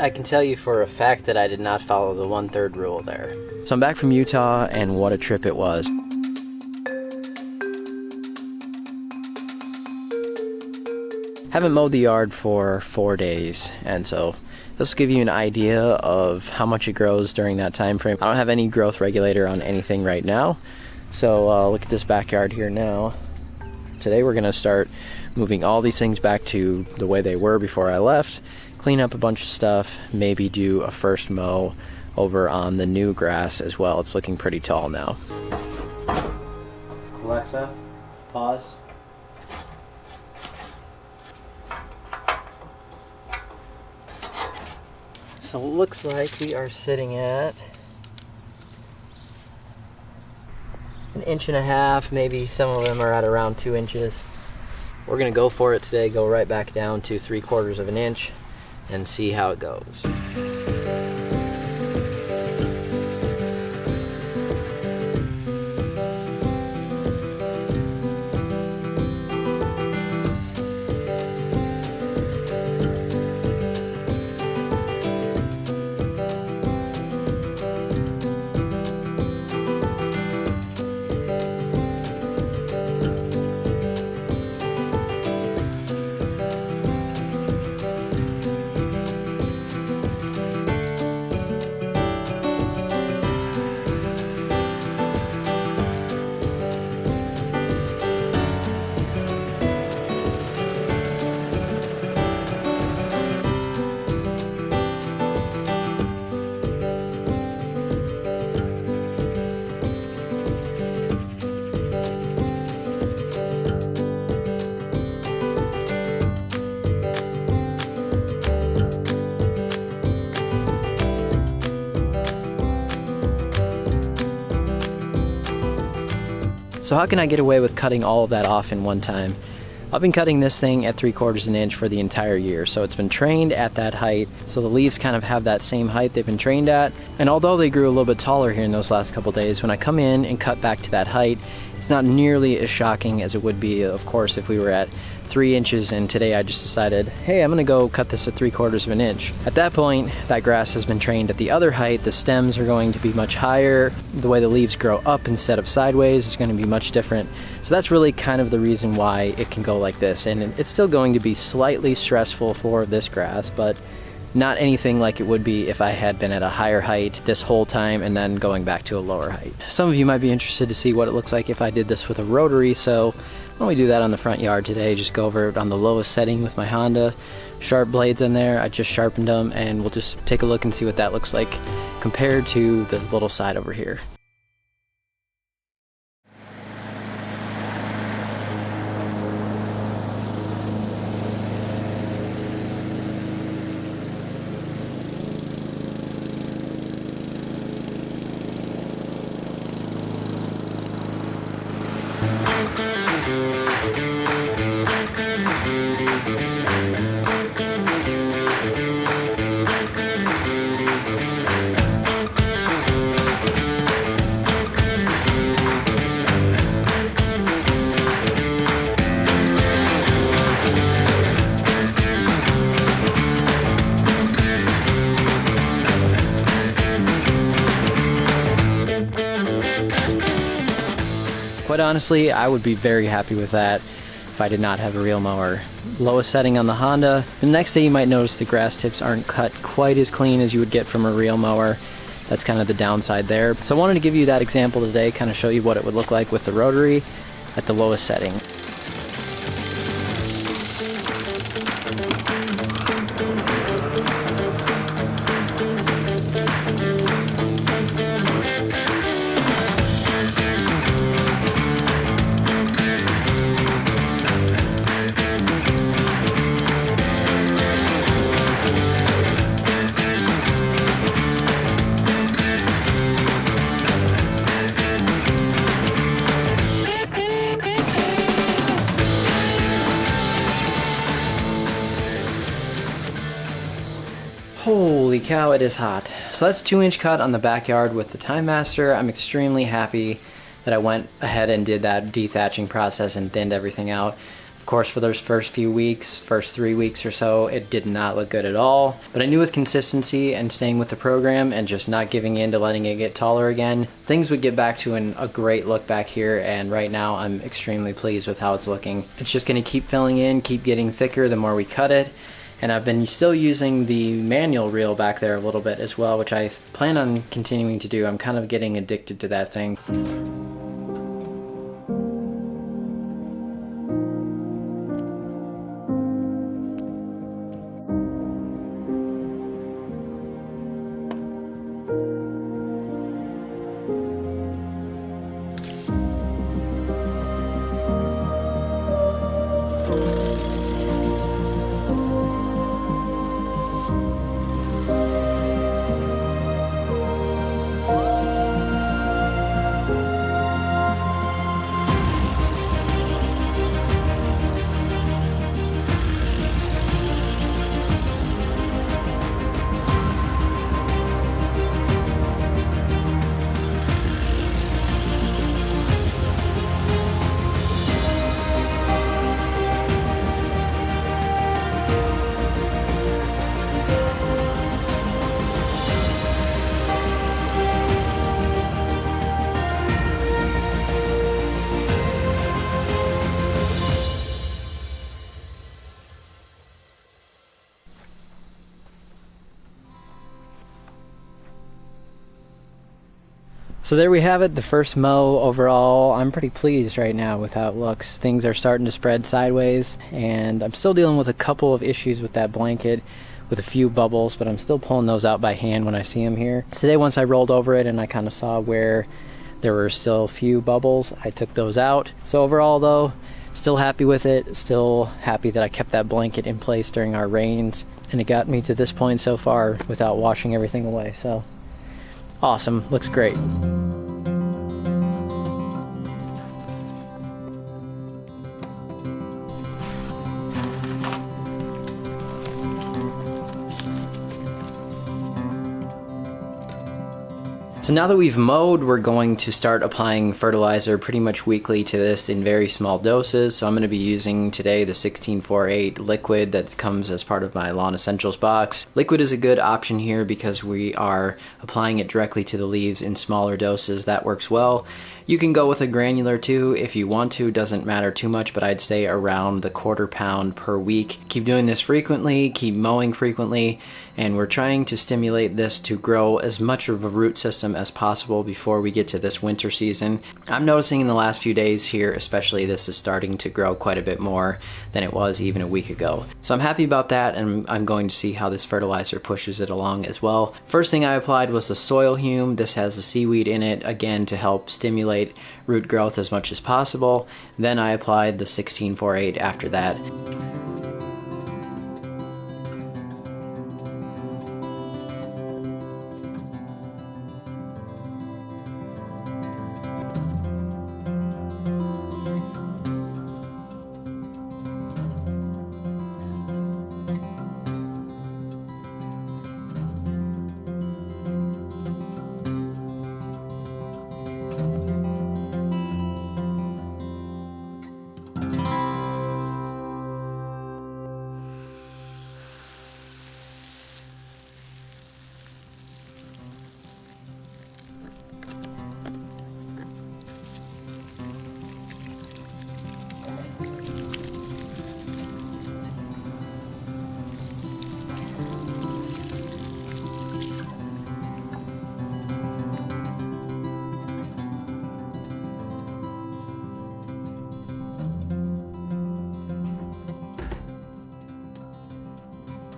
I can tell you for a fact that I did not follow the 1/3 rule there. So I'm back from Utah, and what a trip it was. Haven't mowed the yard for 4 days, and so this will give you an idea of how much it grows during that time frame. I don't have any growth regulator on anything right now, so look at this backyard here now. Today we're going to start moving all these things back to the way they were before I left, clean up a bunch of stuff, maybe do a first mow over on the new grass as well. It's looking pretty tall now. Alexa, pause. So it looks like we are sitting at 1.5 inches, maybe some of them are at around 2 inches. We're gonna go for it today, go right back down to 3/4 of an inch and see how it goes. So how can I get away with cutting all of that off in one time? I've been cutting this thing at 3/4 an inch for the entire year, so it's been trained at that height, so the leaves kind of have that same height they've been trained at. And although they grew a little bit taller here in those last couple days, when I come in and cut back to that height, it's not nearly as shocking as it would be, of course, if we were at 3 inches, and today I just decided, hey, I'm gonna go cut this at 3/4 of an inch. At that point, that grass has been trained at the other height. The stems are going to be much higher. The way the leaves grow up instead of sideways is gonna be much different. So that's really kind of the reason why it can go like this. And it's still going to be slightly stressful for this grass, but not anything like it would be if I had been at a higher height this whole time and then going back to a lower height. Some of you might be interested to see what it looks like if I did this with a rotary, so why don't we do that on the front yard today. Just go over it on the lowest setting with my Honda. Sharp blades in there, I just sharpened them, and we'll just take a look and see what that looks like compared to the little side over here. Quite honestly, I would be very happy with that if I did not have a reel mower. Lowest setting on the Honda. The next day you might notice the grass tips aren't cut quite as clean as you would get from a reel mower. That's kind of the downside there. So I wanted to give you that example today, kind of show you what it would look like with the rotary at the lowest setting. Holy cow, it is hot. So that's 2-inch cut on the backyard with the Time Master. I'm extremely happy that I went ahead and did that dethatching process and thinned everything out. Of course, for those first few weeks, first 3 weeks or so, it did not look good at all. But I knew with consistency and staying with the program and just not giving in to letting it get taller again, things would get back to a great look back here, and right now I'm extremely pleased with how it's looking. It's just going to keep filling in, keep getting thicker the more we cut it. And I've been still using the manual reel back there a little bit as well, which I plan on continuing to do. I'm kind of getting addicted to that thing. So there we have it, the first mow overall. I'm pretty pleased right now with how it looks. Things are starting to spread sideways, and I'm still dealing with a couple of issues with that blanket with a few bubbles, but I'm still pulling those out by hand when I see them here. Today, once I rolled over it and I kind of saw where there were still a few bubbles, I took those out. So overall though, still happy with it, still happy that I kept that blanket in place during our rains, and it got me to this point so far without washing everything away. So awesome, looks great. So now that we've mowed, we're going to start applying fertilizer pretty much weekly to this in very small doses. So I'm going to be using today the 1648 liquid that comes as part of my Lawn Essentials box. Liquid is a good option here because we are applying it directly to the leaves in smaller doses. That works well. You can go with a granular too if you want to, doesn't matter too much, but I'd say around the 1/4 pound per week. Keep doing this frequently, keep mowing frequently, and we're trying to stimulate this to grow as much of a root system as possible before we get to this winter season. I'm noticing in the last few days here especially, this is starting to grow quite a bit more than it was even a week ago. So I'm happy about that, and I'm going to see how this fertilizer pushes it along as well. First thing I applied was the soil hume. This has the seaweed in it, again to help stimulate root growth as much as possible. Then I applied the 1648 after that.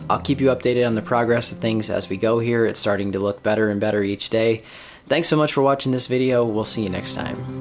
I'll keep you updated on the progress of things as we go here. It's starting to look better and better each day. Thanks so much for watching this video. We'll see you next time.